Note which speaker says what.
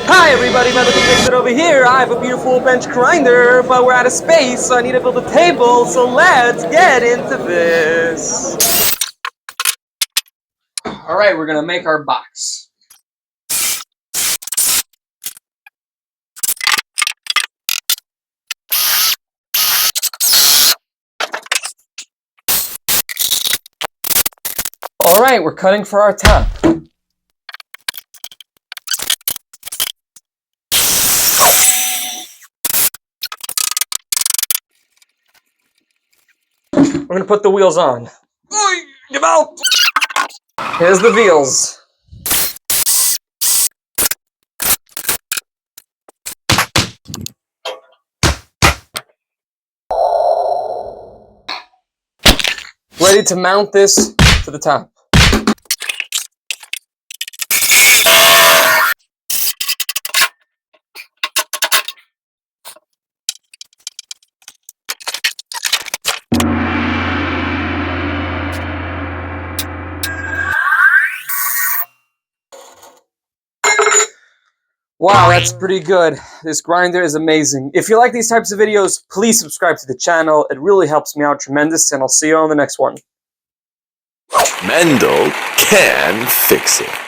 Speaker 1: Hi everybody, Medical Fix It over here. I have a beautiful bench grinder, but we're out of space, so I need to build a table, so let's get into this. Alright, we're gonna make our box. Alright, we're cutting for our top. We're gonna put the wheels on. Give out! Here's the wheels. Ready to mount this to the top. Wow, that's pretty good. This grinder is amazing. If you like these types of videos, please subscribe to the channel. It really helps me out tremendous, and I'll see you on the next one.
Speaker 2: Mendel can fix it.